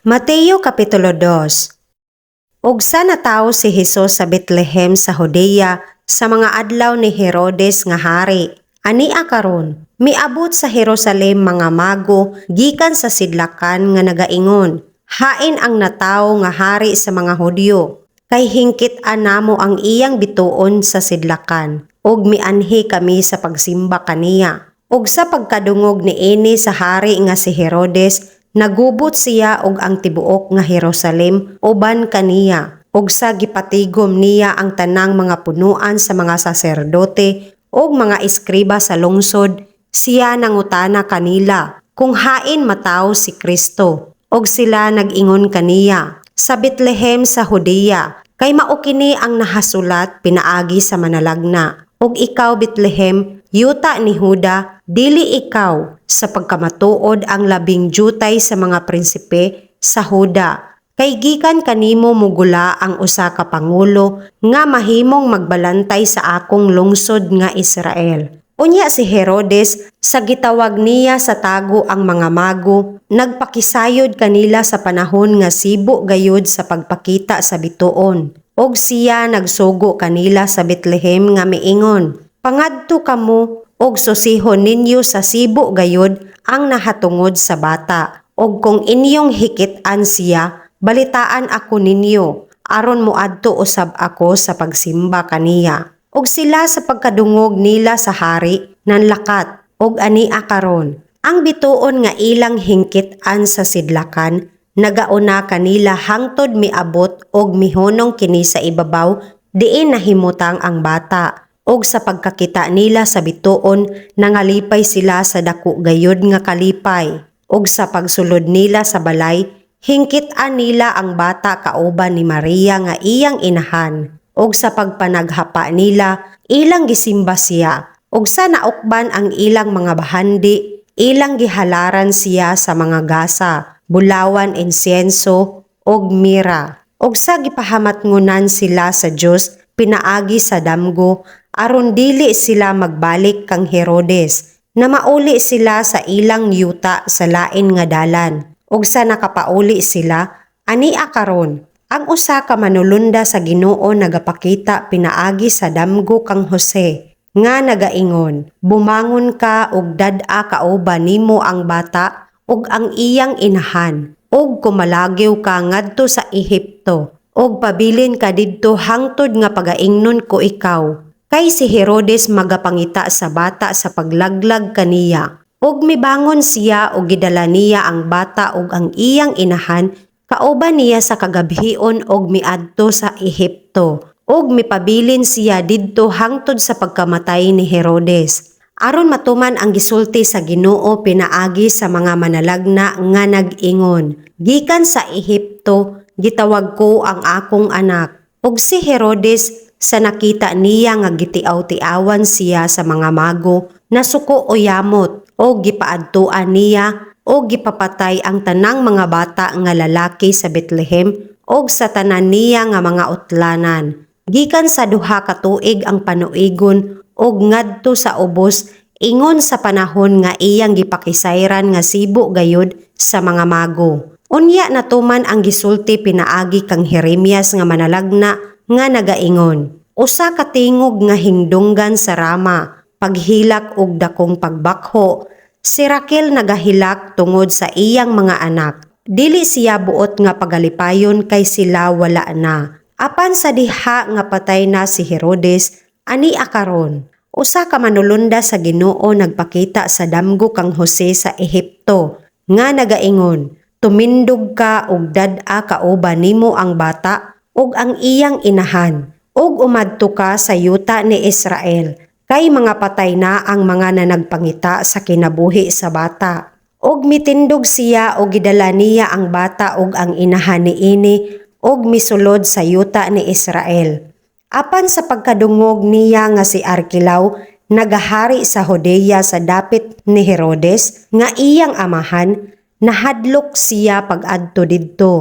Mateo Kapitulo 2. Ug sa natawo si Hesus sa Betlehem sa Judea sa mga adlaw ni Herodes nga hari. Ania karon, miabot sa Jerusalem mga mago gikan sa sidlakan nga nagaingon. Hain ang natawo nga hari sa mga Hudyo. Kay hingkit-an namo ang iyang bituon sa sidlakan. Ug mianhi kami sa pagsimba kaniya. Ug sa pagkadungog niini sa hari nga si Herodes, nagubot siya og ang tibuok nga Jerusalem uban kaniya. Ug sa gipatigom niya ang tanang mga punuan sa mga saserdote ug mga eskriba sa lungsod, siya nangutana kanila kung hain matawo si Kristo. Ug sila nag-ingon kaniya, sa Betlehem sa Judea, kay mao kini ang nahasulat pinaagi sa manalagna. Ug ikaw Betlehem, yuta ni Juda, dili ikaw sa pagkamatuod ang labing jutay sa mga prinsipe sa Juda. Kay gikan kanimo mugula ang usa ka pangulo nga mahimong magbalantay sa akong lungsod nga Israel. Unya si Herodes, sa gitawag niya sa tago ang mga mago, nagpakisayod kanila sa panahon nga sibo gayud sa pagpakita sa bituon. Og siya nagsugo kanila sa Betlehem nga miingon, pangadto kamo og susihon ninyo sa sibo gayud ang nahatungod sa bata. Og kung inyong hikit-an siya, balitaan ako ninyo, aron moadto usab ako sa pagsimba kaniya. Og sila sa pagkadungog nila sa hari, nanlakat, og ania karon. Ang bituon nga ilang hingkit-an sa sidlakan, nagauna kanila hangtod miabot og mihunong kini sa ibabaw, diin nahimutang ang bata. Og sa pagkakita nila sa bituon, nangalipay sila sa dako gayud nga kalipay. Og sa pagsulod nila sa balay, hingkit-an nila ang bata kauban ni Maria nga iyang inahan. Og sa pagpanaghapa nila, ilang gisimba siya. Og sa naukban ang ilang mga bahandi, ilang gihalaran siya sa mga gasa, bulawan, insenso, og mira. Og sa gipahamatngunan sila sa Dios, pinaagi sa damgo, aron dili sila magbalik kang Herodes, na mauli sila sa ilang yuta sa lain nga dalan. Og sa nakapauli sila, ania karon, ang usa ka manulunda sa Ginoo nagapakita pinaagi sa damgo kang Jose, nga nagaingon, bumangon ka og dad-a kauban nimo ang bata ug ang iyang inahan, ug kumalagyo ka ngadto sa Ehipto, ug pabilin ka didto hangtod nga pagaingnon ko ikaw. Kay si Herodes magapangita sa bata sa paglaglag kaniya. Ug mibangon siya ug gidala niya ang bata ug ang iyang inahan, kauban niya sa kagabhion og miadto sa Ehipto. Ug mipabilin siya didto hangtod sa pagkamatay ni Herodes. Aron matuman ang gisulti sa Ginoo pinaagi sa mga manalagna nga nag-ingon, gikan sa Ehipto gitawag ko ang akong anak. Ug si Herodes sa nakita niya nga gitiaw-tiawan siya sa mga mago, nasuko o yamot o gipaadtuan niya o gipapatay ang tanang mga bata nga lalaki sa Betlehem o sa tanan niya nga mga utlanan. Gikan sa duha ka tuig ang panuigon og ngadto sa ubos, ingon sa panahon nga iyang gipakisayran nga sibo gayud sa mga mago. Unya natuman ang gisulti pinaagi kang Jeremias nga manalagna nga nagaingon, usa ka tingog nga hingdunggan sa Rama, paghilak og dakong pagbakho. Si Raquel nagahilak tungod sa iyang mga anak. Dili siya buot nga pagalipayon kay sila wala na. Apan sa diha nga patay na si Herodes, ania karon, usa ka manulunda sa Ginoo nagpakita sa damgo kang Jose sa Ehipto, nga nagaingon, tumindog ka og dad-a kauban nimo ang bata ug ang iyang inahan, ug umadto ka sa yuta ni Israel, kay mga patay na ang mga nanagpangita sa kinabuhi sa bata. Og mitindog siya og gidala niya ang bata ug ang inahan niini og misulod sa yuta ni Israel. Apan sa pagkadungog niya nga si Arkelao nagahari sa Judea sa dapit ni Herodes nga iyang amahan, nahadlok siya pag-adto didto.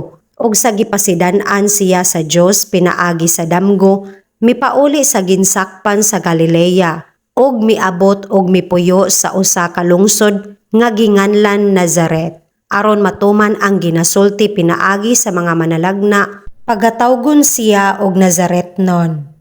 Og sa gipasidan-an siya sa Dios pinaagi sa damgo, mipauli sa ginsakpan sa Galilea, og miabot og mipuyo sa usa ka lungsod nga ginganlan Nazaret. aron matuman ang ginasulti pinaagi sa mga manalagna. Pagatawgon siya og Nazaretnon.